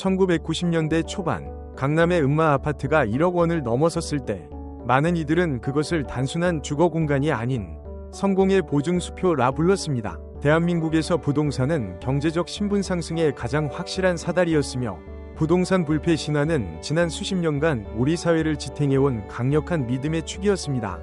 1990년대 초반 강남의 음마 아파트가 1억 원을 넘어섰을 때 많은 이들은 그것을 단순한 주거 공간이 아닌 성공의 보증수표라 불렀습니다. 대한민국에서 부동산은 경제적 신분 상승의 가장 확실한 사다리였으며 부동산 불패 신화는 지난 수십 년간 우리 사회를 지탱해온 강력한 믿음의 축이었습니다.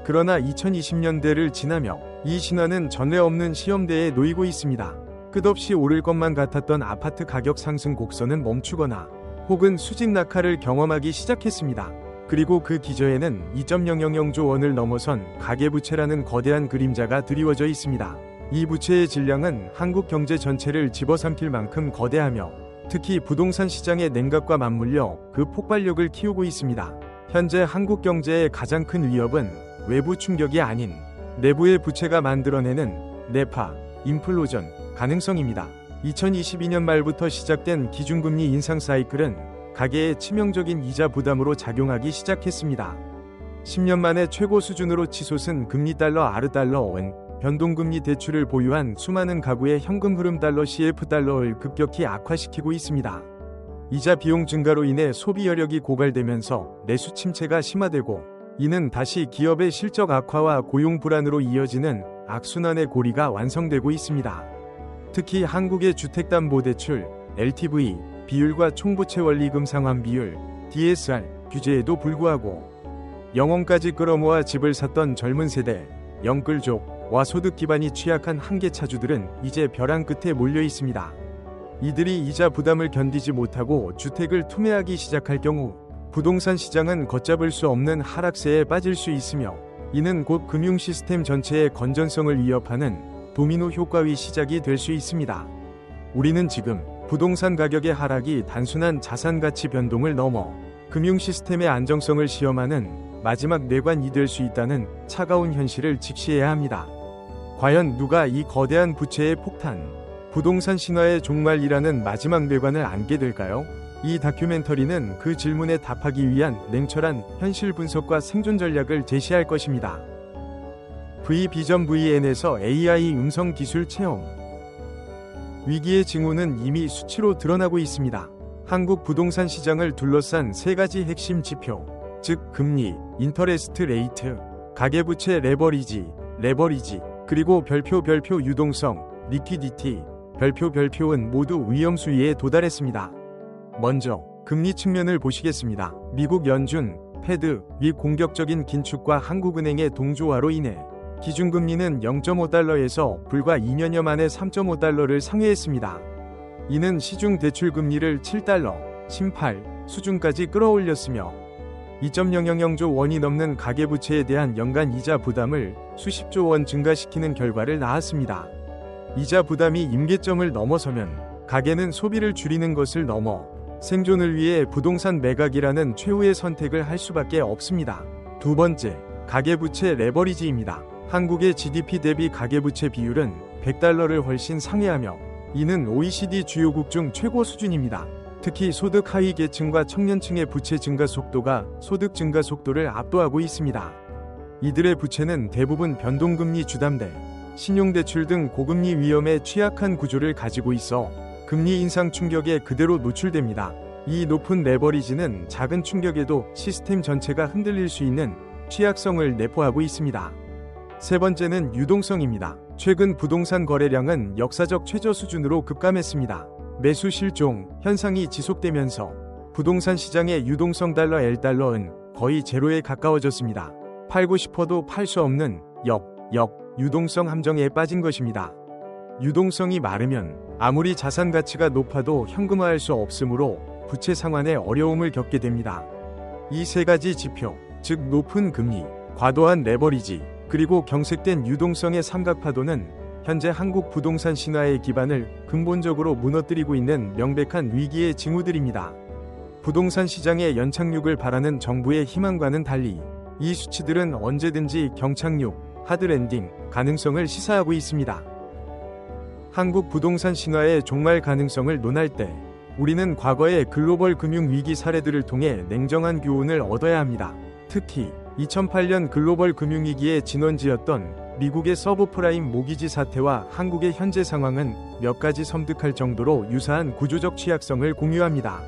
그러나 2020년대를 지나며 이 신화는 전례 없는 시험대에 놓이고 있습니다. 끝없이 오를 것만 같았던 아파트 가격 상승 곡선은 멈추거나 혹은 수직 낙하를 경험하기 시작했습니다. 그리고 그 기저에는 2.000조 원을 넘어선 가계부채라는 거대한 그림자가 드리워져 있습니다. 이 부채의 질량은 한국 경제 전체를 집어삼킬 만큼 거대하며 특히 부동산 시장의 냉각과 맞물려 그 폭발력을 키우고 있습니다. 현재 한국 경제의 가장 큰 위협은 외부 충격이 아닌 내부의 부채가 만들어내는 내파, 인플로전 가능성입니다. 2022년 말부터 시작된 기준금리 인상 사이클은 가계에 치명적인 이자 부담으로 작용하기 시작했습니다. 10년 만에 최고 수준으로 치솟은 금리 달러 아르달러은 변동금리 대출을 보유한 수많은 가구의 현금 흐름 달러 CF달러를 급격히 악화시키고 있습니다. 이자 비용 증가로 인해 소비 여력이 고갈되면서 내수 침체가 심화되고 이는 다시 기업의 실적 악화와 고용 불안으로 이어지는 악순환의 고리가 완성되고 있습니다. 특히 한국의 주택담보대출, LTV, 비율과 총부채 원리금 상환 비율, DSR 규제에도 불구하고 영혼까지 끌어모아 집을 샀던 젊은 세대, 영끌족과 소득 기반이 취약한 한계차주들은 이제 벼랑 끝에 몰려 있습니다. 이들이 이자 부담을 견디지 못하고 주택을 투매하기 시작할 경우 부동산 시장은 걷잡을 수 없는 하락세에 빠질 수 있으며 이는 곧 금융 시스템 전체의 건전성을 위협하는 도미노 효과의 시작이 될 수 있습니다. 우리는 지금 부동산 가격의 하락이 단순한 자산 가치 변동을 넘어 금융 시스템의 안정성을 시험하는 마지막 뇌관이 될 수 있다는 차가운 현실을 직시해야 합니다. 과연 누가 이 거대한 부채의 폭탄, 부동산 신화의 종말이라는 마지막 뇌관을 안게 될까요? 이 다큐멘터리는 그 질문에 답하기 위한 냉철한 현실 분석과 생존 전략을 제시할 것입니다. V비전 VN에서 AI 음성 기술 체험. 위기의 징후는 이미 수치로 드러나고 있습니다. 한국 부동산 시장을 둘러싼 세 가지 핵심 지표, 즉 금리, 인터레스트 레이트, 가계부채 레버리지, 그리고 별표 유동성, 리퀴디티, 별표은 모두 위험 수위에 도달했습니다. 먼저 금리 측면을 보시겠습니다. 미국 연준, 패드 및 공격적인 긴축과 한국은행의 동조화로 인해 기준금리는 0.5달러에서 불과 2년여 만에 3.5달러를 상회했습니다. 이는 시중 대출 금리를 7달러, 18 수준까지 끌어올렸으며 2.000조 원이 넘는 가계부채에 대한 연간 이자 부담을 수십조 원 증가시키는 결과를 낳았습니다. 이자 부담이 임계점을 넘어서면 가계는 소비를 줄이는 것을 넘어 생존을 위해 부동산 매각이라는 최후의 선택을 할 수밖에 없습니다. 두 번째, 가계부채 레버리지입니다. 한국의 GDP 대비 가계부채 비율은 100달러를 훨씬 상회하며 이는 OECD 주요국 중 최고 수준입니다. 특히 소득 하위 계층과 청년층의 부채 증가 속도가 소득 증가 속도를 압도하고 있습니다. 이들의 부채는 대부분 변동금리 주담대, 신용대출 등 고금리 위험에 취약한 구조를 가지고 있어 금리 인상 충격에 그대로 노출됩니다. 이 높은 레버리지는 작은 충격에도 시스템 전체가 흔들릴 수 있는 취약성을 내포하고 있습니다. 세 번째는 유동성입니다. 최근 부동산 거래량은 역사적 최저 수준으로 급감했습니다. 매수 실종 현상이 지속되면서 부동산 시장의 유동성 달러 L달러는 거의 제로에 가까워졌습니다. 팔고 싶어도 팔 수 없는 유동성 함정에 빠진 것입니다. 유동성이 마르면 아무리 자산 가치가 높아도 현금화할 수 없으므로 부채 상환에 어려움을 겪게 됩니다. 이 세 가지 지표, 즉 높은 금리, 과도한 레버리지, 그리고 경색된 유동성의 삼각파도는 현재 한국 부동산 신화의 기반을 근본적으로 무너뜨리고 있는 명백한 위기의 징후들입니다. 부동산 시장의 연착륙을 바라는 정부의 희망과는 달리 이 수치들은 언제든지 경착륙, 하드랜딩 가능성을 시사하고 있습니다. 한국 부동산 신화의 종말 가능성을 논할 때 우리는 과거의 글로벌 금융 위기 사례들을 통해 냉정한 교훈을 얻어야 합니다. 특히 2008년 글로벌 금융위기의 진원지였던 미국의 서브프라임 모기지 사태와 한국의 현재 상황은 몇 가지 섬뜩할 정도로 유사한 구조적 취약성을 공유합니다.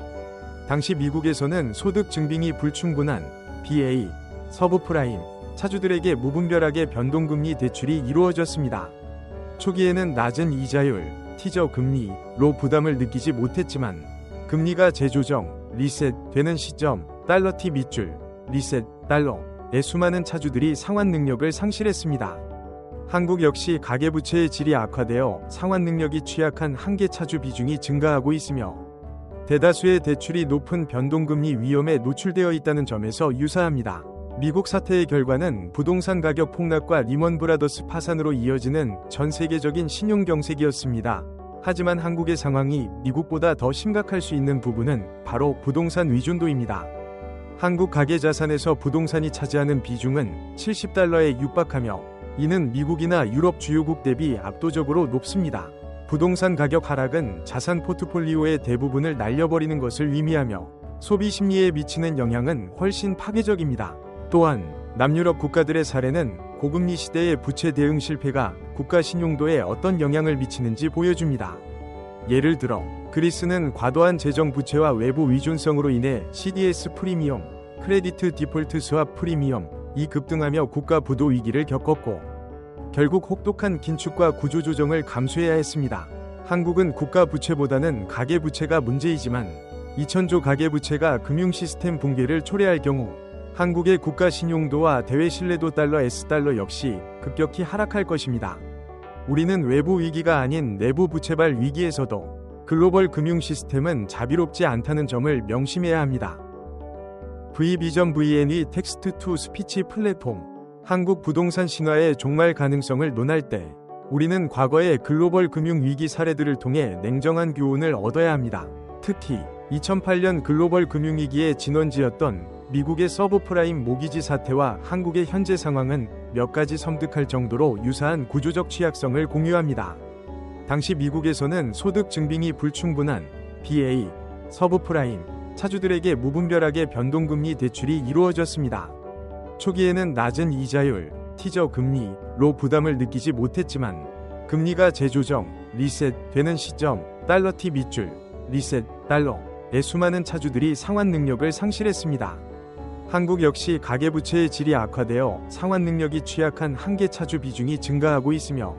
당시 미국에서는 소득 증빙이 불충분한 BA, 서브프라임, 차주들에게 무분별하게 변동금리 대출이 이루어졌습니다. 초기에는 낮은 이자율, 티저 금리로 부담을 느끼지 못했지만 금리가 재조정, 리셋 되는 시점, 달러티 밑줄, 리셋, 달러의 수많은 차주들이 상환 능력을 상실했습니다. 한국 역시 가계부채의 질이 악화되어 상환 능력이 취약한 한계 차주 비중이 증가하고 있으며 대다수의 대출이 높은 변동금리 위험에 노출되어 있다는 점에서 유사합니다. 미국 사태의 결과는 부동산 가격 폭락과 리먼 브라더스 파산으로 이어지는 전 세계적인 신용 경색이었습니다. 하지만 한국의 상황이 미국보다 더 심각할 수 있는 부분은 바로 부동산 위존도입니다. 한국 가계자산에서 부동산이 차지하는 비중은 70달러에 육박하며 이는 미국이나 유럽 주요국 대비 압도적으로 높습니다. 부동산 가격 하락은 자산 포트폴리오의 대부분을 날려버리는 것을 의미하며 소비 심리에 미치는 영향은 훨씬 파괴적입니다. 또한 남유럽 국가들의 사례는 고금리 시대의 부채 대응 실패가 국가 신용도에 어떤 영향을 미치는지 보여줍니다. 예를 들어 그리스는 과도한 재정 부채와 외부 위존성으로 인해 CDS 프리미엄, 크레디트 디폴트 스왑 프리미엄이 급등하며 국가 부도 위기를 겪었고 결국 혹독한 긴축과 구조조정을 감수해야 했습니다. 한국은 국가 부채보다는 가계 부채가 문제이지만 2000조 가계 부채가 금융 시스템 붕괴를 초래할 경우 한국의 국가 신용도와 대외 신뢰도 달러 S달러 역시 급격히 하락할 것입니다. 우리는 외부 위기가 아닌 내부 부채발 위기에서도 글로벌 금융 시스템은 자비롭지 않다는 점을 명심해야 합니다. VBision VN의 텍스트 투 스피치 플랫폼 한국 부동산 신화의 종말 가능성을 논할 때 우리는 과거의 글로벌 금융 위기 사례들을 통해 냉정한 교훈을 얻어야 합니다. 특히 2008년 글로벌 금융위기의 진원지였던 미국의 서브프라임 모기지 사태와 한국의 현재 상황은 몇 가지 섬뜩할 정도로 유사한 구조적 취약성을 공유합니다. 당시 미국에서는 소득 증빙이 불충분한 BA, 서브프라임, 차주들에게 무분별하게 변동금리 대출이 이루어졌습니다. 초기에는 낮은 이자율, 티저 금리로 부담을 느끼지 못했지만 금리가 재조정, 리셋 되는 시점, 달러티 밑줄, 리셋, 달러의 수많은 차주들이 상환 능력을 상실했습니다. 한국 역시 가계부채의 질이 악화되어 상환 능력이 취약한 한계 차주 비중이 증가하고 있으며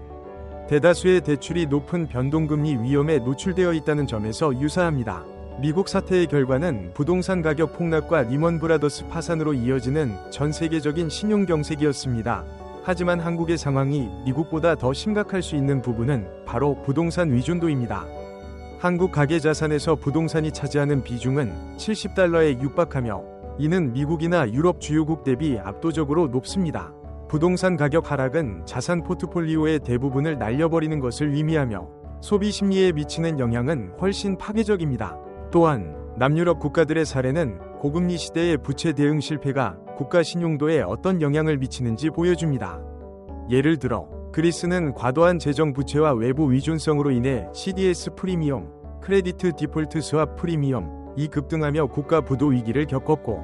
대다수의 대출이 높은 변동금리 위험에 노출되어 있다는 점에서 유사합니다. 미국 사태의 결과는 부동산 가격 폭락과 리먼 브라더스 파산으로 이어지는 전 세계적인 신용 경색이었습니다. 하지만 한국의 상황이 미국보다 더 심각할 수 있는 부분은 바로 부동산 위존도입니다. 한국 가계자산에서 부동산이 차지하는 비중은 70달러에 육박하며 이는 미국이나 유럽 주요국 대비 압도적으로 높습니다. 부동산 가격 하락은 자산 포트폴리오의 대부분을 날려버리는 것을 의미하며 소비 심리에 미치는 영향은 훨씬 파괴적입니다. 또한 남유럽 국가들의 사례는 고금리 시대의 부채 대응 실패가 국가 신용도에 어떤 영향을 미치는지 보여줍니다. 예를 들어 그리스는 과도한 재정 부채와 외부 위존성으로 인해 CDS 프리미엄, 크레디트 디폴트 스왑 프리미엄이 급등하며 국가 부도 위기를 겪었고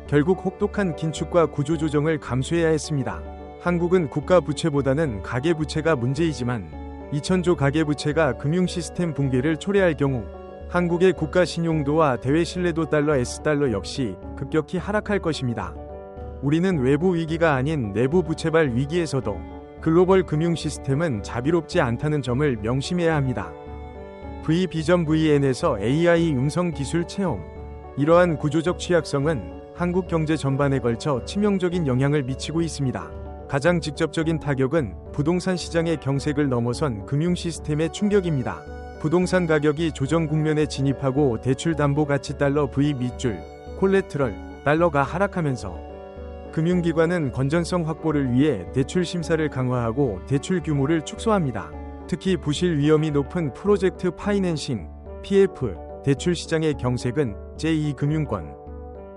결국 혹독한 긴축과 구조조정을 감수해야 했습니다. 한국은 국가 부채보다는 가계 부채가 문제이지만 2000조 가계 부채가 금융 시스템 붕괴를 초래할 경우 한국의 국가 신용도와 대외 신뢰도 달러 S달러 역시 급격히 하락할 것입니다. 우리는 외부 위기가 아닌 내부 부채발 위기에서도 글로벌 금융 시스템은 자비롭지 않다는 점을 명심해야 합니다. VBision VN에서 AI 음성 기술 체험. 이러한 구조적 취약성은 한국 경제 전반에 걸쳐 치명적인 영향을 미치고 있습니다. 가장 직접적인 타격은 부동산 시장의 경색을 넘어선 금융 시스템의 충격입니다. 부동산 가격이 조정 국면에 진입하고 대출 담보 가치 달러 V 밑줄, 콜레트럴, 달러가 하락하면서 금융기관은 건전성 확보를 위해 대출 심사를 강화하고 대출 규모를 축소합니다. 특히 부실 위험이 높은 프로젝트 파이낸싱, PF, 대출 시장의 경색은 제2금융권,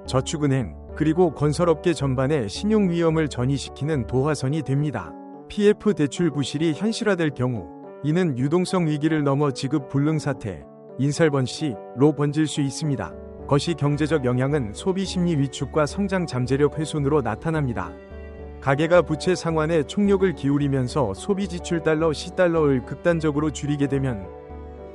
저축은행, 그리고 건설업계 전반에 신용 위험을 전이시키는 도화선이 됩니다. PF 대출 부실이 현실화될 경우 이는 유동성 위기를 넘어 지급 불능 사태, 인설번시로 번질 수 있습니다. 거시 경제적 영향은 소비 심리 위축과 성장 잠재력 훼손으로 나타납니다. 가계가 부채 상환에 총력을 기울이면서 소비 지출 달러 $10를 극단적으로 줄이게 되면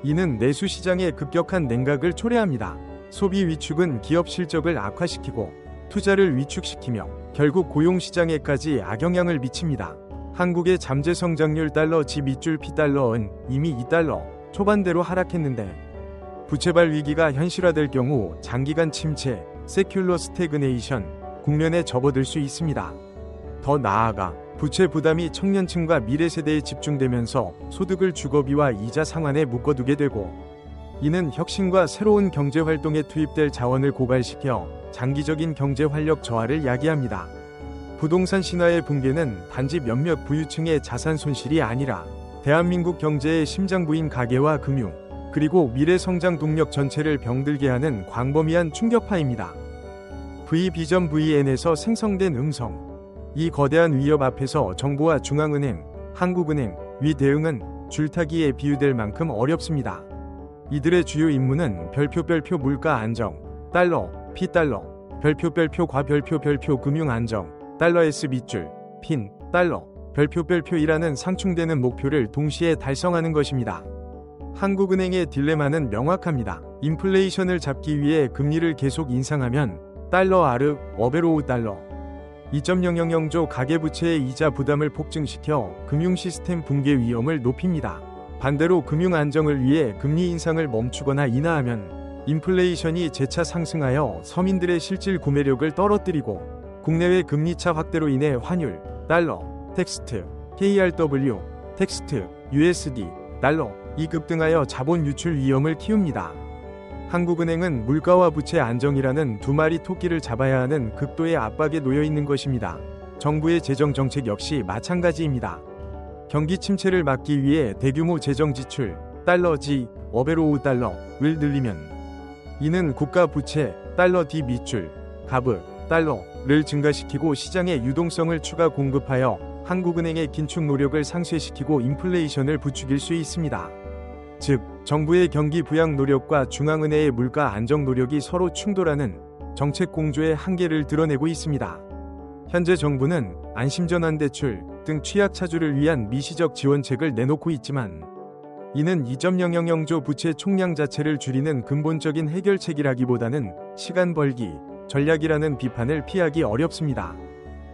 이는 내수 시장의 급격한 냉각을 초래합니다. 소비 위축은 기업 실적을 악화시키고 투자를 위축시키며 결국 고용 시장에까지 악영향을 미칩니다. 한국의 잠재 성장률 달러 지 밑줄 $P은 이미 $2 초반대로 하락했는데 부채발 위기가 현실화될 경우 장기간 침체, 세큘러 스태그네이션 국면에 접어들 수 있습니다. 더 나아가 부채 부담이 청년층과 미래 세대에 집중되면서 소득을 주거비와 이자 상환에 묶어두게 되고 이는 혁신과 새로운 경제활동에 투입될 자원을 고갈시켜 장기적인 경제 활력 저하를 야기합니다. 부동산 신화의 붕괴는 단지 몇몇 부유층의 자산 손실이 아니라 대한민국 경제의 심장부인 가계와 금융, 그리고 미래 성장 동력 전체를 병들게 하는 광범위한 충격파입니다. V비전 VN에서 생성된 음성. 이 거대한 위협 앞에서 정부와 중앙은행, 한국은행, 위 대응은 줄타기에 비유될 만큼 어렵습니다. 이들의 주요 임무는 별표 물가 안정, 달러, $P, 별표 과별표 금융 안정, 달러 S 밑줄, 핀, 달러, 별표이라는 상충되는 목표를 동시에 달성하는 것입니다. 한국은행의 딜레마는 명확합니다. 인플레이션을 잡기 위해 금리를 계속 인상하면 달러 R, 어베로우 달러 2.000조 가계부채의 이자 부담을 폭증시켜 금융시스템 붕괴 위험을 높입니다. 반대로 금융 안정을 위해 금리 인상을 멈추거나 인하하면 인플레이션이 재차 상승하여 서민들의 실질 구매력을 떨어뜨리고 국내외 금리차 확대로 인해 환율, 달러, 텍스트, KRW, 텍스트, USD, 달러 이 급등하여 자본 유출 위험을 키웁니다. 한국은행은 물가와 부채 안정이라는 두 마리 토끼를 잡아야 하는 극도의 압박에 놓여 있는 것입니다. 정부의 재정 정책 역시 마찬가지입니다. 경기 침체를 막기 위해 대규모 재정 지출, 달러 G, 어베로우 달러를 늘리면 이는 국가 부채, 달러 D 밑줄, 가브, 달러를 증가시키고 시장의 유동성을 추가 공급하여 한국은행의 긴축 노력을 상쇄시키고 인플레이션을 부추길 수 있습니다. 즉, 정부의 경기 부양 노력과 중앙은행의 물가 안정 노력이 서로 충돌하는 정책 공조의 한계를 드러내고 있습니다. 현재 정부는 안심전환 대출 등 취약 차주를 위한 미시적 지원책을 내놓고 있지만 이는 2.000조 부채 총량 자체를 줄이는 근본적인 해결책이라기보다는 시간 벌기 전략이라는 비판을 피하기 어렵습니다.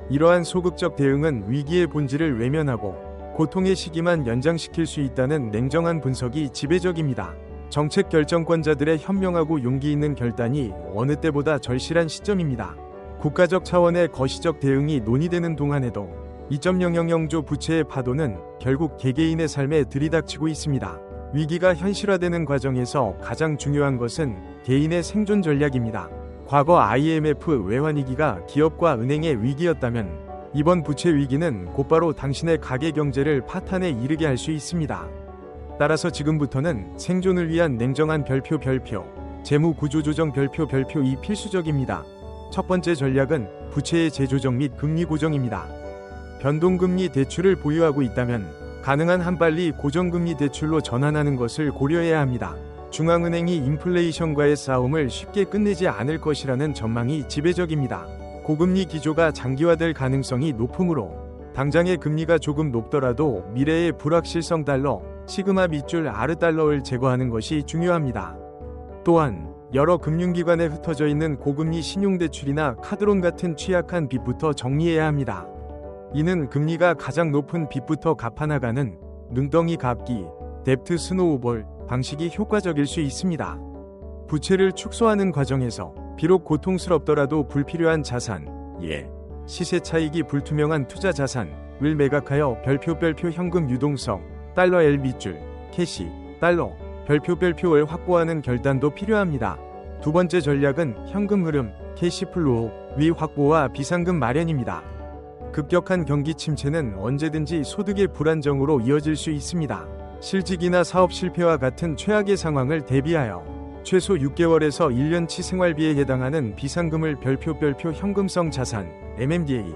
이러한 소극적 대응은 위기의 본질을 외면하고 고통의 시기만 연장시킬 수 있다는 냉정한 분석이 지배적입니다. 정책 결정권자들의 현명하고 용기 있는 결단이 어느 때보다 절실한 시점입니다. 국가적 차원의 거시적 대응이 논의되는 동안에도 2.000조 부채의 파도는 결국 개개인의 삶에 들이닥치고 있습니다. 위기가 현실화되는 과정에서 가장 중요한 것은 개인의 생존 전략입니다. 과거 IMF 외환위기가 기업과 은행의 위기였다면 이번 부채 위기는 곧바로 당신의 가계 경제를 파탄에 이르게 할 수 있습니다. 따라서 지금부터는 생존을 위한 냉정한 별표, 재무 구조 조정 별표이 필수적입니다. 첫 번째 전략은 부채의 재조정 및 금리 고정입니다. 변동금리 대출을 보유하고 있다면 가능한 한 빨리 고정금리 대출로 전환하는 것을 고려해야 합니다. 중앙은행이 인플레이션과의 싸움을 쉽게 끝내지 않을 것이라는 전망이 지배적입니다. 고금리 기조가 장기화될 가능성이 높으므로 당장의 금리가 조금 높더라도 미래의 불확실성 달러, 시그마 밑줄 R 달러를 제거하는 것이 중요합니다. 또한 여러 금융기관에 흩어져 있는 고금리 신용대출이나 카드론 같은 취약한 빚부터 정리해야 합니다. 이는 금리가 가장 높은 빚부터 갚아나가는 눈덩이 갚기, 뎁트 스노우볼 방식이 효과적일 수 있습니다. 부채를 축소하는 과정에서 비록 고통스럽더라도 불필요한 자산, 시세 차익이 불투명한 투자 자산을 매각하여 별표 현금 유동성, 달러 L 밑줄, 캐시, 달러, 별표를 확보하는 결단도 필요합니다. 두 번째 전략은 현금 흐름, 캐시플로우 위 확보와 비상금 마련입니다. 급격한 경기 침체는 언제든지 소득의 불안정으로 이어질 수 있습니다. 실직이나 사업 실패와 같은 최악의 상황을 대비하여 최소 6개월에서 1년치 생활비에 해당하는 비상금을 별표 현금성 자산, MMDA,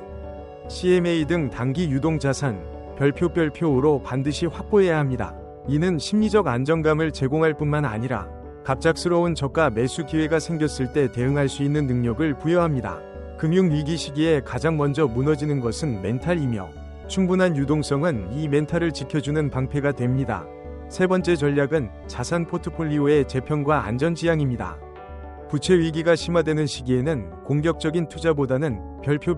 CMA 등 단기 유동 자산, 별표로 반드시 확보해야 합니다. 이는 심리적 안정감을 제공할 뿐만 아니라 갑작스러운 저가 매수 기회가 생겼을 때 대응할 수 있는 능력을 부여합니다. 금융위기 시기에 가장 먼저 무너지는 것은 멘탈이며 충분한 유동성은 이 멘탈을 지켜주는 방패가 됩니다. 세 번째 전략은 자산 포트폴리오의 재편과 안전지향입니다. 부채 위기가 심화되는 시기에는 공격적인 투자보다는 별표,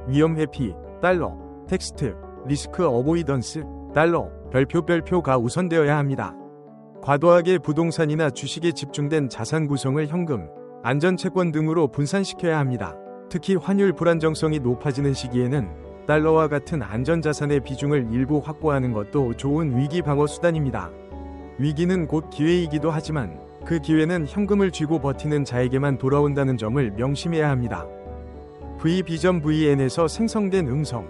위험 회피, 달러, 텍스트, 리스크 어보이던스, 달러, 별표가 우선되어야 합니다. 과도하게 부동산이나 주식에 집중된 자산 구성을 현금, 안전채권 등으로 분산시켜야 합니다. 특히 환율 불안정성이 높아지는 시기에는 달러와 같은 안전자산의 비중을 일부 확보하는 것도 좋은 위기 방어 수단입니다. 위기는 곧 기회이기도 하지만 그 기회는 현금을 쥐고 버티는 자에게만 돌아온다는 점을 명심해야 합니다. VBIZN에서 생성된 음성